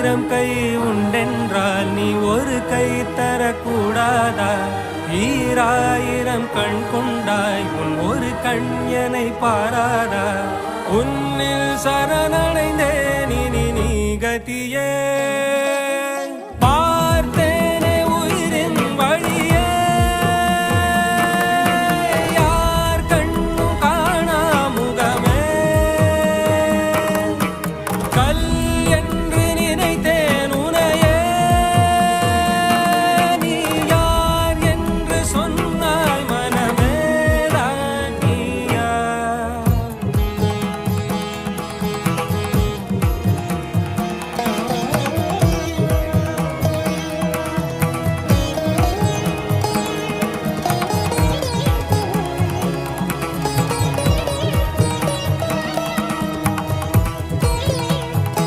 ஆயிரம் கை உண்டென்றால் நீ ஒரு கை தரக்கூடாதா? ஈராயிரம் கண் கொண்டாய் உன் ஒரு கண் என்னை பாராதா? உன்னில் சரணடைந்தேன் இனி நீ கதியே. பார்த்தேனே உயிரின் வழியே, யார் கண்ணும் காணா முகமே. கல் என்ன